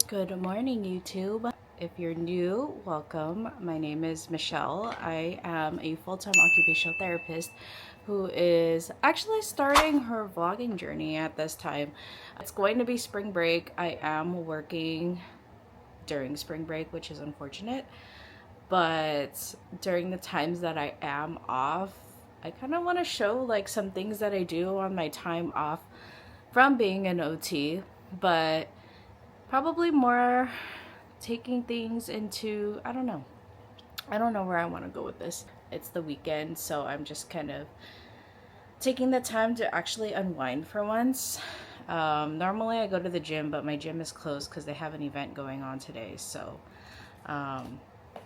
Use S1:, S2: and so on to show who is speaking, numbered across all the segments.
S1: Good morning, YouTube. If you're new, welcome. My name is Michelle. I am a full-time occupational therapist who is actually starting her vlogging journey at this time. It's going to be spring break. I am working during spring break, which is unfortunate, but during the times that I am off, I kind of want to show like some things that I do on my time off from being an OT, but probably more taking things into, I don't know where I want to go with this. It's the weekend, so I'm just kind of taking the time to actually unwind for once. Normally I go to the gym, but my gym is closed because they have an event going on today, so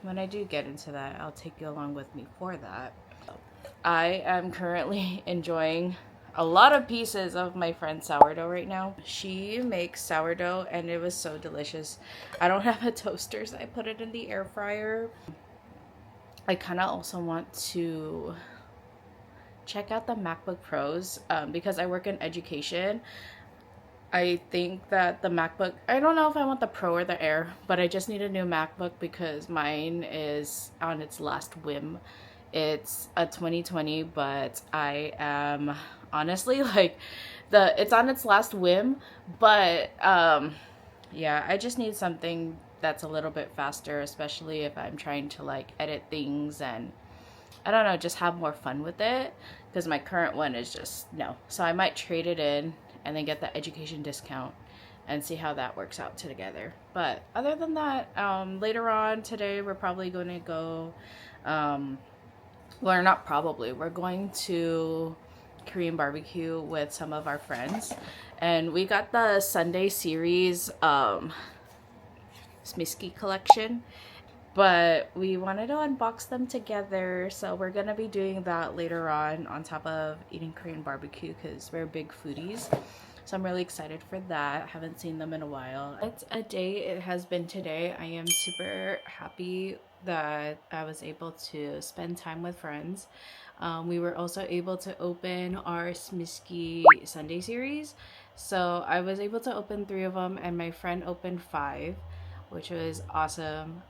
S1: when I do get into that, I'll take you along with me for that. I am currently enjoying a lot of pieces of my friend's sourdough right now. She makes sourdough and it was so delicious. I don't have a toaster, so I put it in the air fryer. I kind of also want to check out the MacBook Pros because I work in education. I think that the MacBook, I don't know if I want the Pro or the Air, but I just need a new MacBook because mine is on its last whim. It's a 2020, but I am honestly like it's on its last whim, but yeah, I just need something that's a little bit faster, especially if I'm trying to like edit things and I don't know, just have more fun with it, because my current one is just no. So I might trade it in and then get the education discount and see how that works out together. But other than that, later on today we're probably going to go well, not probably, we're going to Korean barbecue with some of our friends, and we got the Sunday series Smisky collection, but we wanted to unbox them together, so we're gonna be doing that later on top of eating Korean barbecue because we're big foodies. So I'm really excited for that. Haven't seen them in a while. It's a day it has been today. I am super happy that I was able to spend time with friends. We were also able to open our Smisky Sunday series. So I was able to open 3 of them and my friend opened 5, which was awesome.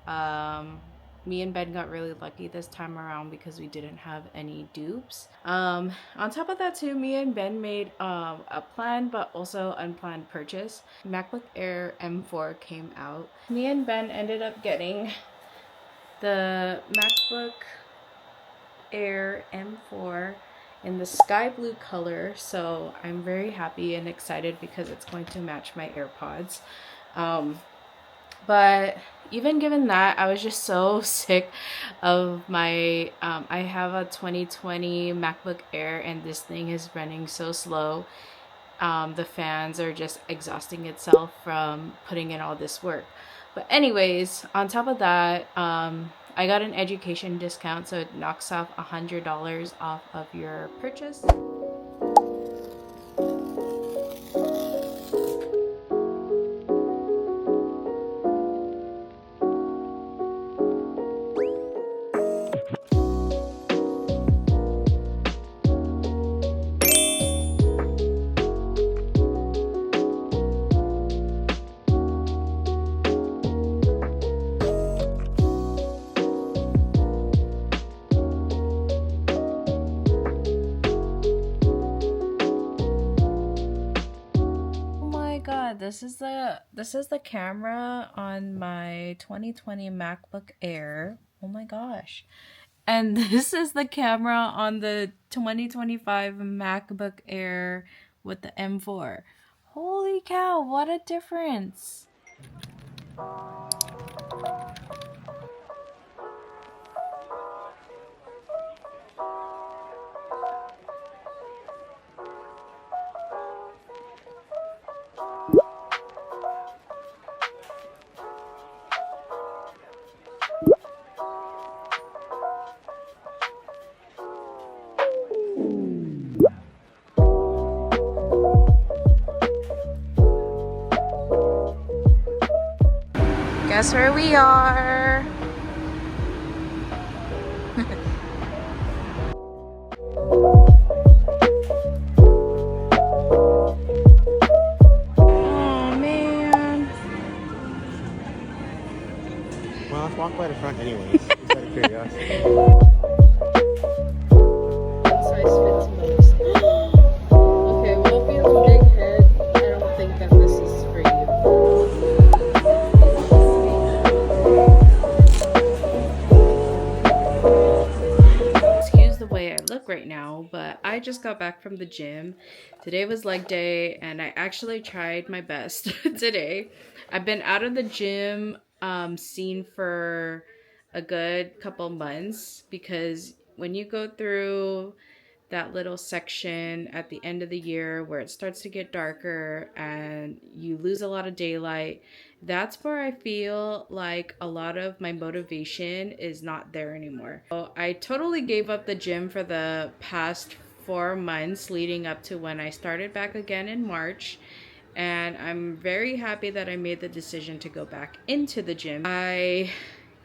S1: Me and Ben got really lucky this time around because we didn't have any dupes. On top of that too, me and Ben made a planned but also unplanned purchase. MacBook Air M4 came out. Me and Ben ended up getting the MacBook Air M4 in the sky blue color, so I'm very happy and excited because it's going to match my AirPods. But even given that, I was just so sick of my I have a 2020 MacBook Air and this thing is running so slow. The fans are just exhausting itself from putting in all this work. But anyways, on top of that, I got an education discount, so it knocks off $100 off of your purchase. This is the camera on my 2020 MacBook Air. Oh my gosh. And this is the camera on the 2025 MacBook Air with the M4. Holy cow, what a difference. Guess where we are? Oh man.
S2: let's walk by the front anyways, just out of curiosity.
S1: What size fits most? Okay, well, if you have a big head, I don't think that this is for you. Excuse the way I look right now, but I just got back from the gym. Today was leg day, and I actually tried my best today. I've been out of the gym scene for a good couple months because when you go through that little section at the end of the year where it starts to get darker and you lose a lot of daylight, that's where I feel like a lot of my motivation is not there anymore. So I totally gave up the gym for the past 4 months leading up to when I started back again in March. And I'm very happy that I made the decision to go back into the gym. I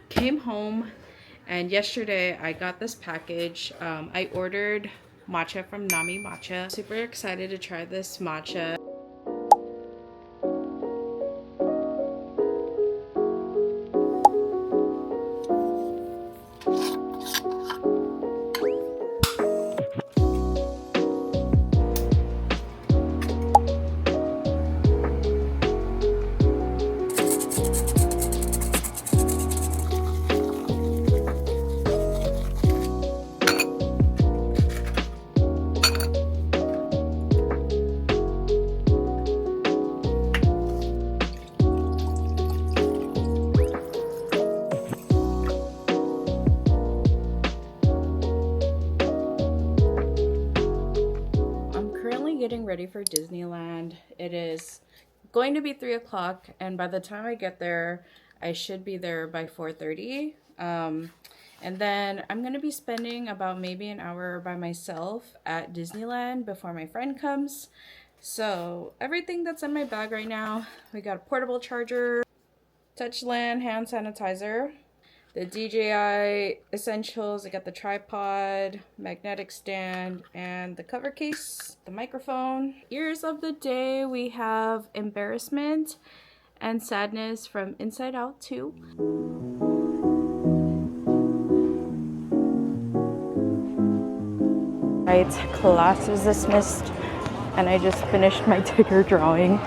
S1: came home and yesterday I got this package. I ordered matcha from Nami Matcha. Super excited to try this matcha. Getting ready for Disneyland. It is going to be 3 o'clock, and by the time I get there, I should be there by 4:30. And then I'm going to be spending about maybe an hour by myself at Disneyland before my friend comes. So everything that's in my bag right now, we got a portable charger, Touchland hand sanitizer, the DJI essentials. I got the tripod, magnetic stand, and the cover case, the microphone. Ears of the day, we have embarrassment and sadness from Inside Out 2. Right, class is dismissed, and I just finished my ticker drawing.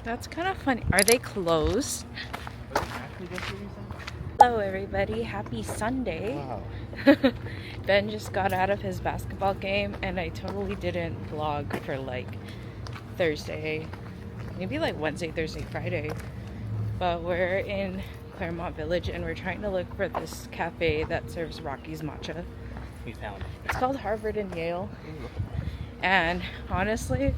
S1: That's kind of funny. Are they closed? Hello everybody, happy Sunday. Wow. Ben just got out of his basketball game and I totally didn't vlog for like Thursday, maybe like Wednesday, Thursday, Friday. But we're in Claremont Village and we're trying to look for this cafe that serves Rocky's matcha.
S2: We found it.
S1: It's called Harvard and Yale. And honestly,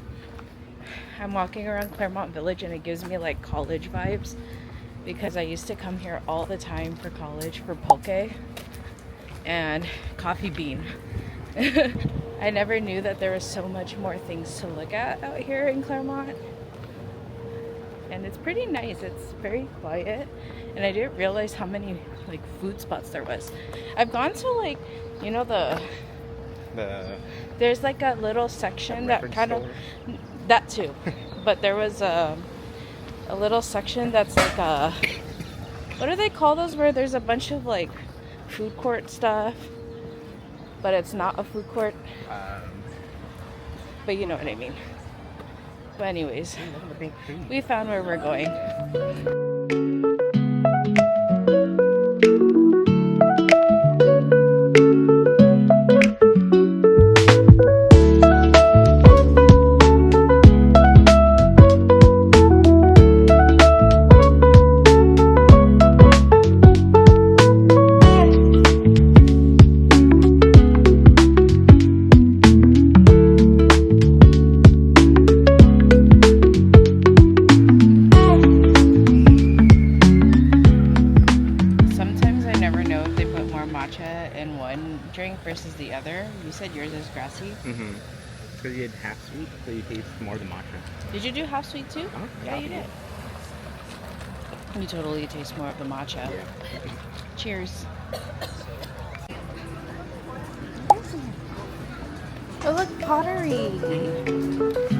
S1: I'm walking around Claremont Village and it gives me like college vibes because I used to come here all the time for college for poke and coffee bean. I never knew that there was so much more things to look at out here in Claremont. And it's pretty nice. It's very quiet. And I didn't realize how many like food spots there was. I've gone to like, you know, there's like a little section that kind of, that too. But there was a little section that's like a, what do they call those, where there's a bunch of like food court stuff, but it's not a food court. But you know what I mean. But anyways, we found where we're going. Versus the other. You said yours is grassy.
S2: Mm-hmm. Because you did half sweet, so you taste more of the matcha.
S1: Did you do half sweet too?
S2: Uh-huh.
S1: Yeah, you did. You totally taste more of the matcha.
S2: Yeah.
S1: Cheers. Oh, look, pottery.